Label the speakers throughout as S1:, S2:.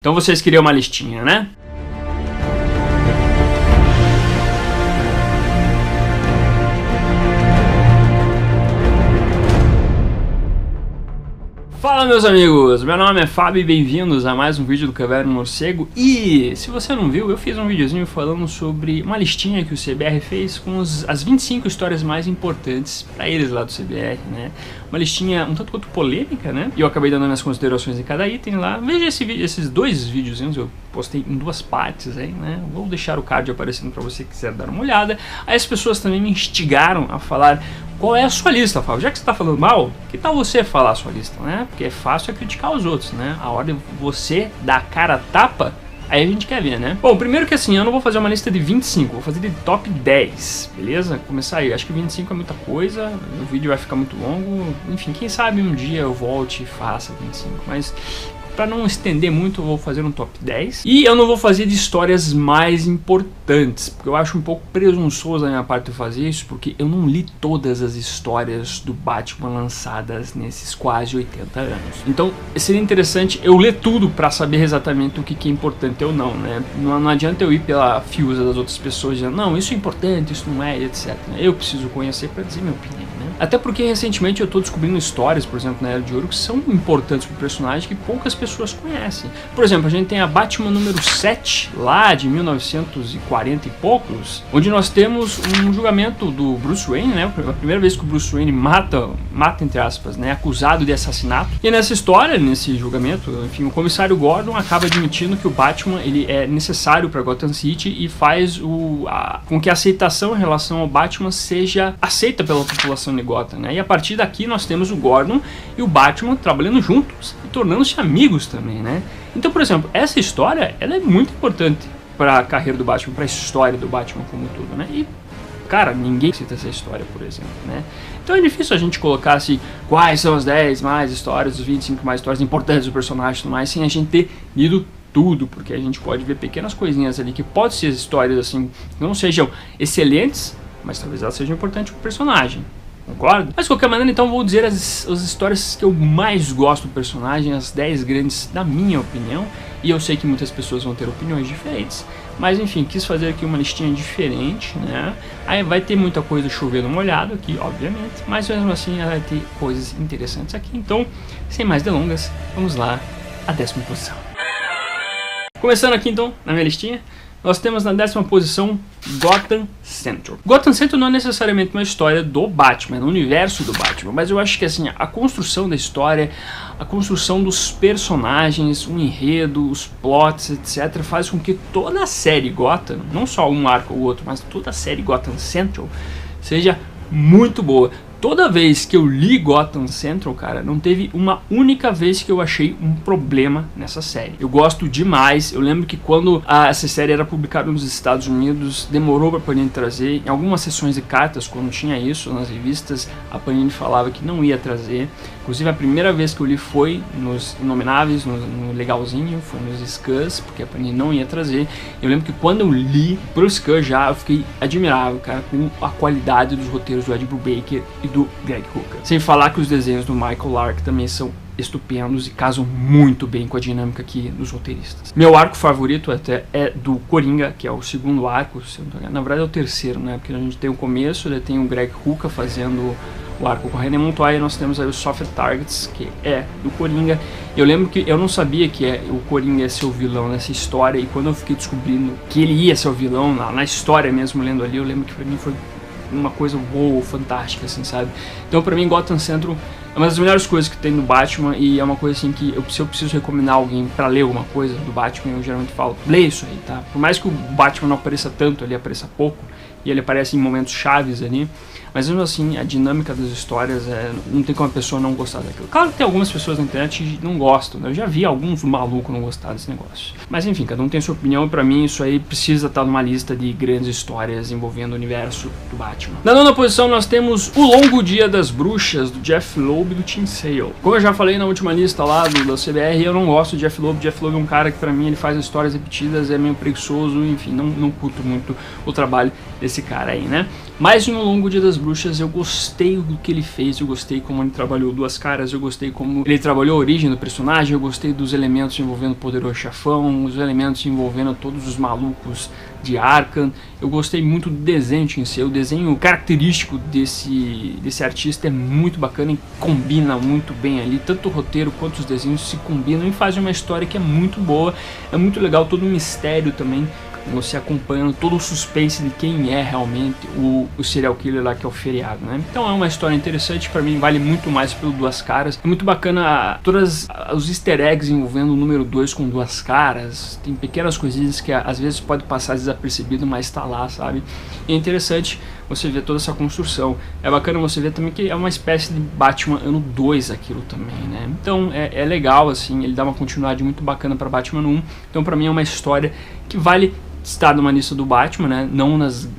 S1: Então vocês queriam uma listinha, né? Fala meus amigos, meu nome é Fábio e bem-vindos a mais um vídeo do Caverna Morcego. E se você não viu, eu fiz um videozinho falando sobre uma listinha que o CBR fez com as 25 histórias mais importantes para eles lá do CBR, né? Uma listinha um tanto quanto polêmica, né? E eu acabei dando minhas considerações em cada item lá. Veja esses dois videozinhos, eu postei em duas partes aí, né? Vou deixar o card aparecendo para você que quiser dar uma olhada. Aí as pessoas também me instigaram a falar: qual é a sua lista, Fábio? Já que você está falando mal, que tal você falar a sua lista, né? Porque é fácil criticar os outros, né? A hora de você dar a cara a tapa, aí a gente quer ver, né? Bom, primeiro que assim, eu não vou fazer uma lista de 25, vou fazer de top 10, beleza? Começar aí, acho que 25 é muita coisa, o vídeo vai ficar muito longo, enfim, quem sabe um dia eu volte e faça 25, mas para não estender muito, eu vou fazer um top 10. E eu não vou fazer de histórias mais importantes, porque eu acho um pouco presunçoso da minha parte eu fazer isso, porque eu não li todas as histórias do Batman lançadas nesses quase 80 anos. Então seria interessante eu ler tudo para saber exatamente o que é importante ou não, né? Não adianta eu ir pela fiusa das outras pessoas dizendo, não, isso é importante, isso não é, etc. Eu preciso conhecer para dizer minha opinião, né? Até porque recentemente eu tô descobrindo histórias, por exemplo, na Era de Ouro, que são importantes pro personagem que poucas pessoas conhecem. Por exemplo, a gente tem a Batman número 7, lá de 1940 e poucos, onde nós temos um julgamento do Bruce Wayne, né? A primeira vez que o Bruce Wayne mata entre aspas, né? Acusado de assassinato. E nessa história, nesse julgamento, enfim, o comissário Gordon acaba admitindo que o Batman, ele é necessário para Gotham City e faz com que a aceitação em relação ao Batman seja aceita pela população de Gotham, né? E a partir daqui nós temos o Gordon e o Batman trabalhando juntos e tornando-se amigos também, né? Então, por exemplo, essa história, ela é muito importante para a carreira do Batman, para a história do Batman como um todo, né? E, cara, ninguém cita essa história, por exemplo, né? Então é difícil a gente colocar assim, quais são as 10 mais histórias, os 25 mais histórias importantes do personagem e tudo mais, sem a gente ter lido tudo, porque a gente pode ver pequenas coisinhas ali que podem ser histórias assim, que não sejam excelentes, mas talvez elas sejam importantes para o personagem. Concordo? Mas de qualquer maneira, então vou dizer as histórias que eu mais gosto do personagem, as 10 grandes da minha opinião, e eu sei que muitas pessoas vão ter opiniões diferentes, mas enfim, quis fazer aqui uma listinha diferente, né? Aí vai ter muita coisa chovendo molhado aqui, obviamente, mas mesmo assim vai ter coisas interessantes aqui, então, sem mais delongas, vamos lá, a 10ª posição. Começando aqui então, na minha listinha, nós temos na 10ª posição Gotham Central. Gotham Central não é necessariamente uma história do Batman, é no universo do Batman, mas eu acho que assim, a construção da história, a construção dos personagens, o enredo, os plots, etc, faz com que toda a série Gotham, não só um arco ou outro, mas toda a série Gotham Central seja muito boa. Toda vez que eu li Gotham Central, cara, não teve uma única vez que eu achei um problema nessa série. Eu gosto demais. Eu lembro que quando essa série era publicada nos Estados Unidos, demorou pra Panini trazer. Em algumas sessões de cartas, quando tinha isso nas revistas, a Panini falava que não ia trazer. Inclusive, a primeira vez que eu li foi nos Inomináveis, no Legalzinho, foi nos Scans, porque a Panini não ia trazer. Eu lembro que quando eu li pro Scan já, eu fiquei admirável, cara, com a qualidade dos roteiros do Ed Brubaker e do Greg Rucka. Sem falar que os desenhos do Michael Lark também são estupendos e casam muito bem com a dinâmica aqui dos roteiristas. Meu arco favorito até é do Coringa, que é o segundo arco, se eu não tô enganado. Na verdade é o terceiro, né? Porque a gente tem o começo, daí tem o Greg Rucka fazendo o arco com a René Montoya, e nós temos aí o Soft Targets, que é do Coringa. Eu lembro que eu não sabia que o Coringa ia ser o vilão nessa história, e quando eu fiquei descobrindo que ele ia ser o vilão na história mesmo, lendo ali, eu lembro que pra mim foi uma coisa boa, fantástica, assim, sabe? Então pra mim Gotham Central é uma das melhores coisas que tem no Batman, e é uma coisa assim que se eu preciso recomendar alguém pra ler alguma coisa do Batman, eu geralmente falo, lê isso aí, tá? Por mais que o Batman não apareça tanto, ele apareça pouco, e ele aparece em momentos chaves ali, mas mesmo assim a dinâmica das histórias não tem como a pessoa não gostar daquilo. Claro que tem algumas pessoas na internet que não gostam, né? Eu já vi alguns malucos não gostar desse negócio. Mas enfim, cada um tem sua opinião, e pra mim isso aí precisa estar numa lista de grandes histórias envolvendo o universo do Batman. Na 9ª posição nós temos O Longo Dia das Bruxas, do Jeff Loeb e do Tim Sale. Como eu já falei na última lista lá da CBR, eu não gosto do Jeff Loeb. Jeff Loeb é um cara que pra mim ele faz histórias repetidas, é meio preguiçoso, enfim, não curto muito o trabalho desse desse cara aí, né? Mas no longo Dia das Bruxas eu gostei do que ele fez, eu gostei como ele trabalhou Duas Caras, eu gostei como ele trabalhou a origem do personagem, eu gostei dos elementos envolvendo o poderoso chefão, os elementos envolvendo todos os malucos de Arkham. Eu gostei muito do desenho em si, o desenho característico desse artista é muito bacana e combina muito bem ali, tanto o roteiro quanto os desenhos se combinam e fazem uma história que é muito boa, é muito legal, todo o mistério também, você acompanhando todo o suspense de quem é realmente o serial killer lá, que é o Feriado, né? Então é uma história interessante, pra mim vale muito mais pelo Duas Caras. É muito bacana todos os easter eggs envolvendo o número 2 com Duas Caras. Tem pequenas coisinhas que às vezes pode passar desapercebido, mas tá lá, sabe? E é interessante você ver toda essa construção. É bacana você ver também que é uma espécie de Batman ano 2 aquilo também, né? Então é legal, assim, ele dá uma continuidade muito bacana pra Batman 1. Então pra mim é uma história que vale estar numa lista do Batman, né? Não nas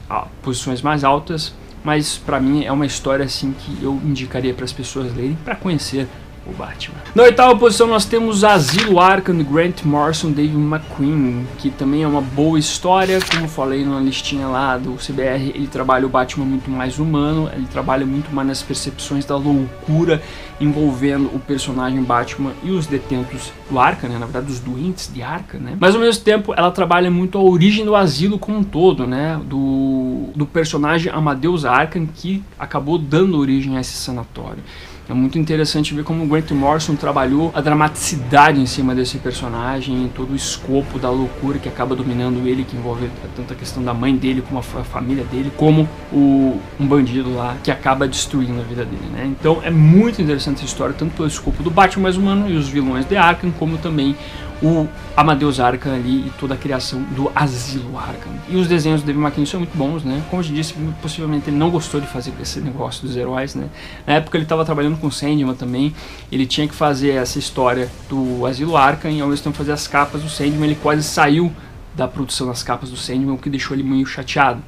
S1: posições mais altas, mas pra mim é uma história assim que eu indicaria para as pessoas lerem para conhecer o Batman. Na oitava posição nós temos Asilo Arkham de Grant Morrison, Dave McQueen, que também é uma boa história. Como falei na listinha lá do CBR, ele trabalha o Batman muito mais humano, ele trabalha muito mais nas percepções da loucura envolvendo o personagem Batman e os detentos do Arkham, né? Na verdade os doentes de Arkham, né? Mas ao mesmo tempo ela trabalha muito a origem do asilo como um todo, né? Do personagem Amadeus Arkham, que acabou dando origem a esse sanatório. É muito interessante ver como o Grant Morrison trabalhou a dramaticidade em cima desse personagem, todo o escopo da loucura que acaba dominando ele, que envolve tanto a questão da mãe dele como a família dele, como um bandido lá que acaba destruindo a vida dele, né? Então é muito interessante essa história, tanto pelo escopo do Batman mais humano e os vilões de Arkham, como também o Amadeus Arkham ali e toda a criação do Asilo Arkham. E os desenhos do Dave McKean são muito bons, né? Como eu te disse, possivelmente ele não gostou de fazer esse negócio dos heróis, né? Na época ele estava trabalhando com Sandman também, ele tinha que fazer essa história do Asilo Arkham e ao mesmo tempo fazer as capas do Sandman. Ele quase saiu da produção das capas do Sandman, o que deixou ele meio chateado.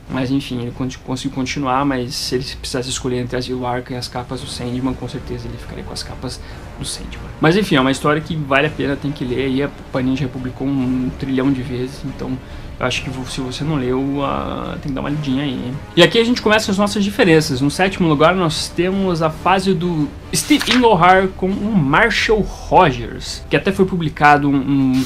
S1: Mas enfim, ele conseguiu continuar, mas se ele precisasse escolher entre Asilo Arkham e as capas do Sandman, com certeza ele ficaria com as capas do Sandman. Mas enfim, é uma história que vale a pena, tem que ler, e a Panini já publicou 1 trilhão de vezes, então eu acho que se você não leu, tem que dar uma lidinha aí, hein? E aqui a gente começa as nossas diferenças. No 7º lugar nós temos a fase do Steve Englehart com o Marshall Rogers, que até foi publicado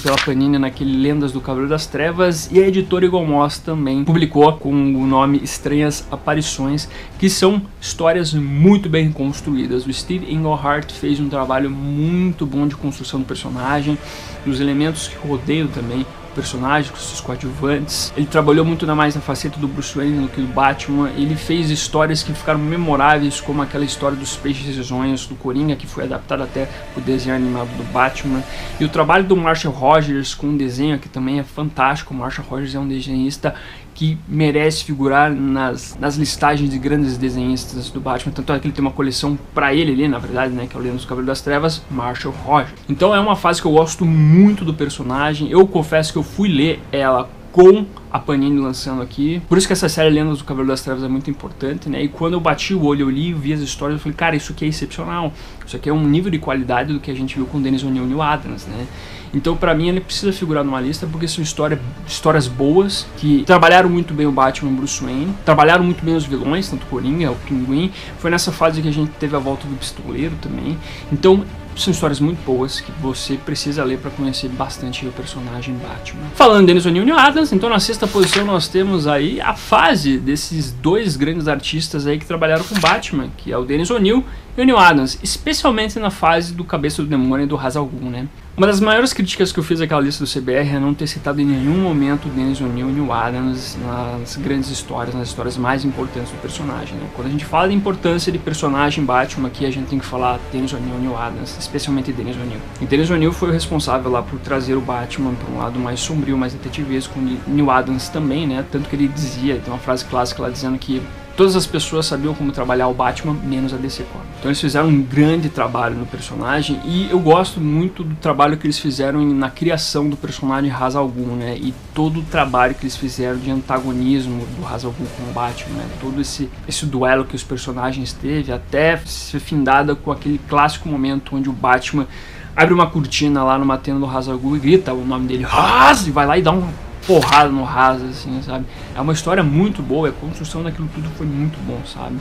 S1: pela Panini naquele Lendas do Cavaleiro das Trevas, e a editora Eagle Moss também publicou com o nome Estranhas Aparições, que são histórias muito bem construídas. O Steve Englehart fez um trabalho muito bom de construção do personagem, dos elementos que rodeiam também personagens, com seus coadjuvantes. Ele trabalhou muito mais na faceta do Bruce Wayne do que do Batman. Ele fez histórias que ficaram memoráveis, como aquela história dos Peixes e Sonhos do Coringa, que foi adaptada até o desenho animado do Batman. E o trabalho do Marshall Rogers com o desenho aqui também é fantástico. O Marshall Rogers é um desenhista que merece figurar nas listagens de grandes desenhistas do Batman, tanto é que ele tem uma coleção pra ele ali, na verdade, né, que é o Lendas do Cavaleiro das Trevas, Marshall Rogers. Então é uma fase que eu gosto muito do personagem. Eu confesso que eu fui ler ela com a Panini lançando aqui, por isso que essa série Lendas do Cavaleiro das Trevas é muito importante, né? E quando eu bati o olho, eu li, vi as histórias, eu falei, cara, isso aqui é excepcional, isso aqui é um nível de qualidade do que a gente viu com o Dennis O'Neil e o Adams, né? Então pra mim ele precisa figurar numa lista, porque são histórias boas, que trabalharam muito bem o Batman e o Bruce Wayne, trabalharam muito bem os vilões, tanto o Coringa, o Pinguim. Foi nessa fase que a gente teve a volta do Pistoleiro também. Então são histórias muito boas que você precisa ler para conhecer bastante o personagem Batman. Falando em Dennis O'Neil e Neil Adams, então na 6ª posição nós temos aí a fase desses dois grandes artistas aí que trabalharam com Batman, que é o Dennis O'Neil e o Neil Adams, especialmente na fase do Cabeça do Demônio e do Ra's al Ghul, né? Uma das maiores críticas que eu fiz àquela lista do CBR é não ter citado em nenhum momento o Dennis O'Neil e Neil Adams nas grandes histórias, nas histórias mais importantes do personagem, né? Quando a gente fala da importância de personagem Batman aqui, a gente tem que falar Dennis O'Neil e Neil Adams, especialmente Dennis O'Neil. E Dennis O'Neil foi o responsável lá por trazer o Batman para um lado mais sombrio, mais detetivesco, com Neil Adams também, né? Tanto que ele dizia, tem uma frase clássica lá dizendo que todas as pessoas sabiam como trabalhar o Batman, menos a DC Comics. Então eles fizeram um grande trabalho no personagem, e eu gosto muito do trabalho que eles fizeram na criação do personagem Ra's al Ghul, né? E todo o trabalho que eles fizeram de antagonismo do Ra's al Ghul com o Batman, né? Todo esse duelo que os personagens teve, até ser findada com aquele clássico momento onde o Batman abre uma cortina lá numa tenda do Ra's al Ghul e grita o nome dele, Ra's, e vai lá e dá um porrada no raso, assim, sabe? É uma história muito boa, a construção daquilo tudo foi muito bom, sabe?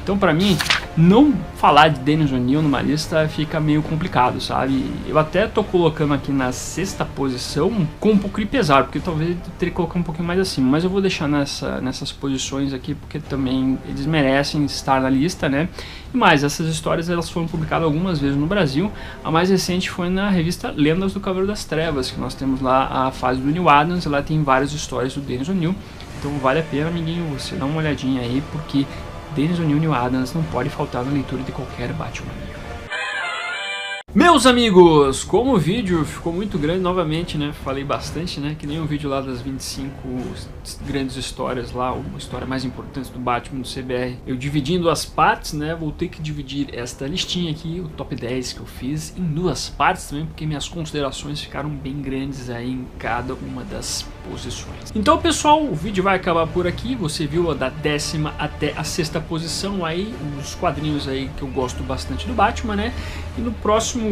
S1: Então, pra mim, não falar de Dennis O'Neil numa lista fica meio complicado, sabe? Eu até tô colocando aqui na 6ª posição com um pouco de pesar, porque talvez eu teria que colocar um pouquinho mais acima, mas eu vou deixar nessas posições aqui, porque também eles merecem estar na lista, né? E mais, essas histórias elas foram publicadas algumas vezes no Brasil. A mais recente foi na revista Lendas do Cavaleiro das Trevas, que nós temos lá a fase do Neil Adams, e lá tem várias histórias do Dennis O'Neil. Então vale a pena, amiguinho, você dar uma olhadinha aí, porque Dennis O'Neil e Neil Adams não pode faltar na leitura de qualquer Batman. Meus amigos, como o vídeo ficou muito grande novamente, né, falei bastante, né, que nem o vídeo lá das 25 grandes histórias lá, uma história mais importante do Batman do CBR, eu dividi em 2 partes, né, vou ter que dividir esta listinha aqui, o top 10 que eu fiz, em 2 partes também, porque minhas considerações ficaram bem grandes aí em cada uma das posições. Então, pessoal, o vídeo vai acabar por aqui, você viu da 10ª até a 6ª posição aí, os quadrinhos aí que eu gosto bastante do Batman, né, e no próximo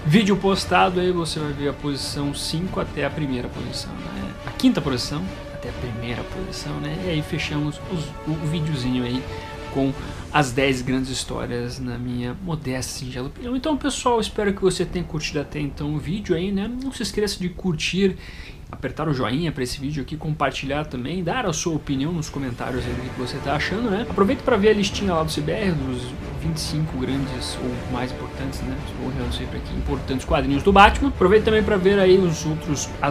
S1: vídeo postado aí você vai ver a posição 5 até a 1ª posição, né? A 5ª posição até a 1ª posição, né? E aí fechamos o videozinho aí com as 10 grandes histórias na minha modesta singela opinião. Então, pessoal, espero que você tenha curtido até então o vídeo aí, né? Não se esqueça de curtir, apertar o joinha para esse vídeo aqui, compartilhar também, dar a sua opinião nos comentários aí do que você tá achando, né? Aproveita para ver a listinha lá do CBR, dos 25 grandes ou mais importantes, né? Estou olhando sempre aqui, importantes quadrinhos do Batman. Aproveita também para ver aí as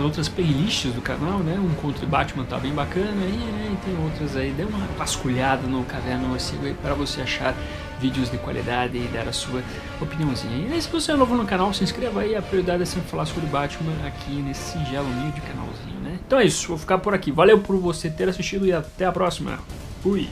S1: outras playlists do canal, né? O Encontro Batman tá bem bacana aí, né? E tem outras aí, dê uma vasculhada no Caverna Morcego aí para você achar vídeos de qualidade e dar a sua opiniãozinha. E aí, se você é novo no canal, se inscreva aí, a prioridade é sempre falar sobre Batman aqui nesse singelo humilde canalzinho, né? Então é isso, vou ficar por aqui. Valeu por você ter assistido e até a próxima. Fui!